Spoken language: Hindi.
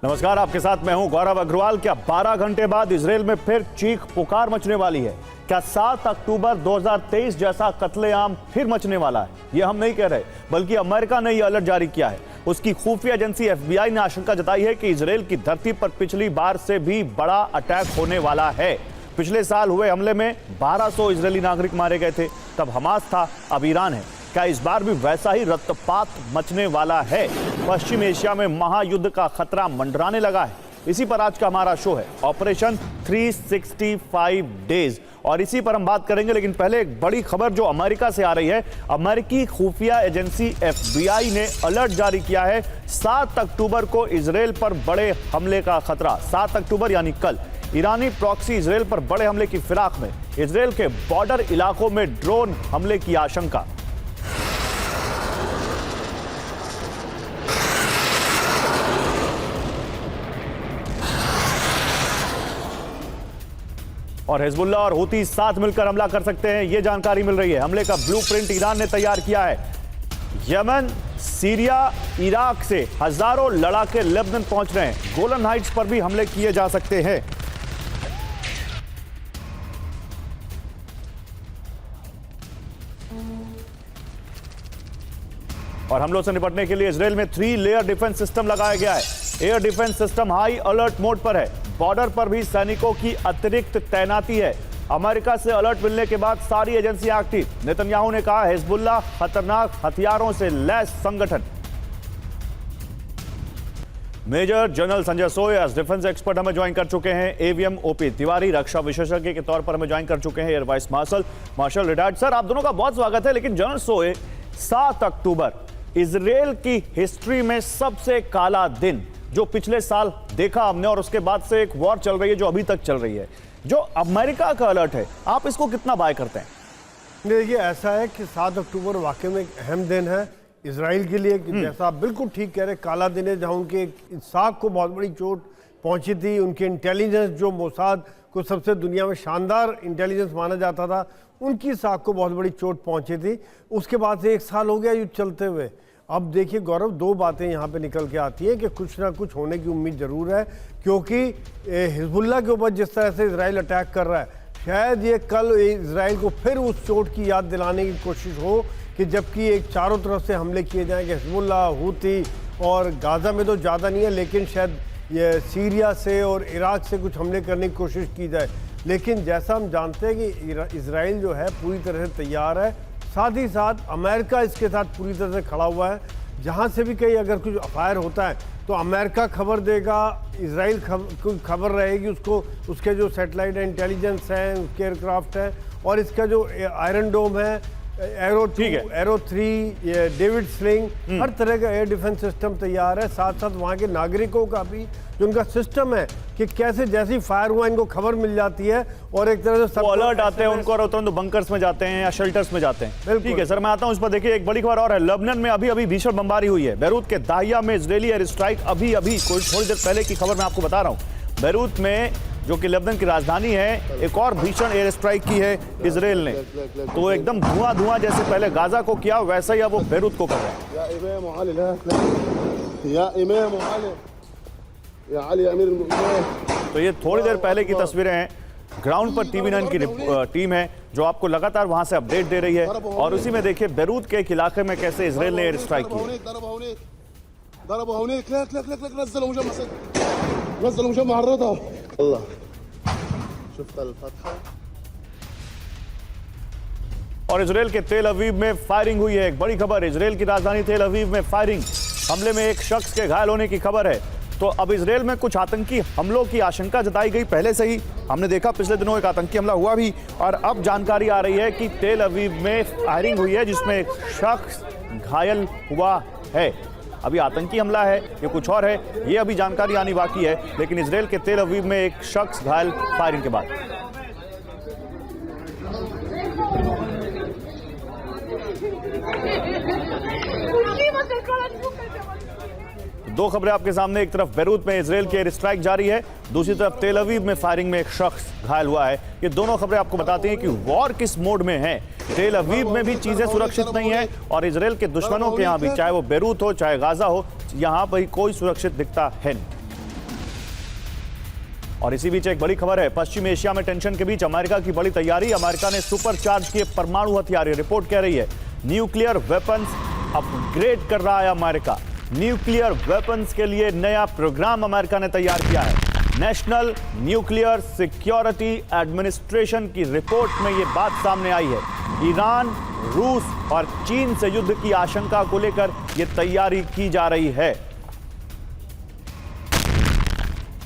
नमस्कार, आपके साथ मैं हूं गौरव अग्रवाल। क्या 12 घंटे बाद इजराइल में फिर चीख पुकार मचने वाली है? क्या 7 अक्टूबर 2023 जैसा कत्लेआम फिर मचने वाला है? यह हम नहीं कह रहे, बल्कि अमेरिका ने यह अलर्ट जारी किया है। उसकी खुफिया एजेंसी FBI ने आशंका जताई है कि इजराइल की धरती पर पिछली बार से भी बड़ा अटैक होने वाला है। पिछले साल हुए हमले में 1200 इजरायली नागरिक मारे गए थे, तब हमास था, अब ईरान है। क्या इस बार भी वैसा ही रक्तपात मचने वाला है? पश्चिम एशिया में महायुद्ध का खतरा मंडराने लगा है। इसी पर आज का हमारा शो है, ऑपरेशन 365 डेज, और इसी पर हम बात करेंगे। लेकिन पहले एक बड़ी खबर जो अमेरिका से आ रही है। अमेरिकी खुफिया एजेंसी FBI ने अलर्ट जारी किया है। 7 अक्टूबर को इजराइल पर बड़े हमले का खतरा। 7 अक्टूबर यानी कल ईरानी प्रॉक्सी इजराइल पर बड़े हमले की फिराक में इजराइल के बॉर्डर इलाकों में ड्रोन हमले की आशंका। और हिजबुल्ला और हूती साथ मिलकर हमला कर सकते हैं, यह जानकारी मिल रही है। हमले का ब्लूप्रिंट ईरान ने तैयार किया है। यमन, सीरिया, इराक से हजारों लड़ाके लेबनान पहुंच रहे हैं। गोलन हाइट्स पर भी हमले किए जा सकते हैं। और हमलों से निपटने के लिए इजराइल में 3 लेयर डिफेंस सिस्टम लगाया गया है। Air defence system high alert mode पर है। बॉर्डर पर भी सैनिकों की अतिरिक्त तैनाती है। अमेरिका से अलर्ट मिलने के बाद सारी एजेंसियां एक्टिव। नेतन्याहू ने कहा, हिजबुल्ला खतरनाक हथियारों से लैस संगठन। मेजर जनरल संजय सोय एज डिफेंस एक्सपर्ट हमें ज्वाइन कर चुके हैं। AVM OP तिवारी रक्षा विशेषज्ञ के तौर पर हमें ज्वाइन कर चुके हैं। Air vice marshal retired. Sir, आप दोनों का बहुत स्वागत है। लेकिन जनरल सोय, 7 अक्टूबर इजराइल की हिस्ट्री में सबसे काला दिन जो पिछले साल देखा हमने, और उसके बाद से एक वॉर चल रही है जो अभी तक चल रही है। जो अमेरिका का अलर्ट है, आप इसको कितना बाय करते हैं? देखिए, ऐसा है कि 7 अक्टूबर वाकई में एक अहम दिन है इजराइल के लिए। जैसा आप बिल्कुल ठीक कह रहे, काला दिन है जहां उनके इंसाफ को बहुत बड़ी चोट पहुंची थी। उनके इंटेलिजेंस, जो मोसाद को सबसे दुनिया में शानदार इंटेलिजेंस माना जाता था, उनकी साख को बहुत बड़ी चोट पहुंची थी। उसके बाद से 1 साल हो गया युद्ध चलते हुए। अब देखिए गौरव, 2 बातें यहाँ पे निकल के आती हैं कि कुछ ना कुछ होने की उम्मीद ज़रूर है, क्योंकि हिजबुल्ला के ऊपर जिस तरह से इजराइल अटैक कर रहा है, शायद ये कल इजराइल को फिर उस चोट की याद दिलाने की कोशिश हो कि जबकि एक चारों तरफ से हमले किए जाएंगे, हिजबुल्ला, हूती, और गाज़ा में तो ज़्यादा नहीं है, लेकिन शायद ये सीरिया से और इराक से कुछ हमले करने की कोशिश की जाए। लेकिन जैसा हम जानते हैं कि इजराइल जो है पूरी तरह से तैयार है, साथ ही साथ अमेरिका इसके साथ पूरी तरह से खड़ा हुआ है। जहाँ से भी कहीं अगर कुछ फायर होता है तो अमेरिका खबर देगा, इजराइल खबर रहेगी उसको, उसके जो सैटेलाइट है, इंटेलिजेंस है, उसके एयरक्राफ्ट है, और इसका जो आयरन डोम है, एरो 3, डेविड स्लिंग, हर तरह का एयर डिफेंस सिस्टम तैयार है। साथ साथ वहाँ के नागरिकों का भी जो उनका सिस्टम है कि कैसे जैसी फायर हुआ इनको खबर मिल जाती है और एक तरह से सब अलर्ट आते हैं उनको, और तुरंत बंकर्स में जाते हैं या शेल्टर्स में जाते हैं। ठीक है सर, मैं आता हूं इस पर। देखिए, एक बड़ी खबर और है। लेबनान में अभी भीषण बमबारी हुई है। बैरूत के दाहिया में इजरायली एयर स्ट्राइक अभी कोई थोड़ी देर पहले की खबर मैं आपको बता रहा हूं। बैरूत में, जो कि लेबनान की राजधानी है, एक और भीषण एयर स्ट्राइक की है इजराइल ने। तो एकदम धुआं जैसे पहले गाजा को किया, वैसा ही अब वो बैरूत को कर रहे हैं। तो ये थोड़ी देर पहले की तस्वीरें हैं। ग्राउंड पर TV9 की टीम है जो आपको लगातार वहां से अपडेट दे रही है। और उसी में देखिए बैरूत के एक इलाके में कैसे इजराइल ने एयर स्ट्राइक की। और इजराइल के तेल अवीव में फायरिंग हुई है। एक बड़ी खबर, इजराइल की राजधानी तेल अवीव में फायरिंग, हमले में एक शख्स के घायल होने की खबर है। तो अब इजराइल में कुछ आतंकी हमलों की आशंका जताई गई। पहले से ही हमने देखा पिछले दिनों एक आतंकी हमला हुआ भी, और अब जानकारी आ रही है कि तेल अवीव में फायरिंग हुई है जिसमें एक शख्स घायल हुआ है। अभी आतंकी हमला है या कुछ और है, ये अभी जानकारी आनी बाकी है। लेकिन इजराइल के तेल अवीव में एक शख्स घायल फायरिंग के बाद। दो खबरें आपके सामने। एक तरफ बैरूत में इजराइल की एयर स्ट्राइक जारी है, दूसरी तरफ तेल अवीव में फायरिंग में एक शख्स घायल हुआ है। ये दोनों खबरें आपको बताती हैं कि वॉर किस मोड में है। तेल अवीव में भी चीजें सुरक्षित नहीं है, और इजराइल के दुश्मनों के यहाँ भी, चाहे वो बैरूत हो चाहे गाजा हो, यहाँ पर कोई सुरक्षित दिखता है नहीं। और इसी बीच एक बड़ी खबर है, पश्चिम एशिया में टेंशन के बीच अमेरिका की बड़ी तैयारी। अमेरिका ने सुपर चार्ज किए परमाणु हथियार। रिपोर्ट कह रही है न्यूक्लियर वेपन्स अपग्रेड कर रहा है अमेरिका। न्यूक्लियर वेपन्स के लिए नया प्रोग्राम अमेरिका ने तैयार किया है। नेशनल न्यूक्लियर सिक्योरिटी एडमिनिस्ट्रेशन की रिपोर्ट में यह बात सामने आई है। ईरान, रूस और चीन से युद्ध की आशंका को लेकर यह तैयारी की जा रही है।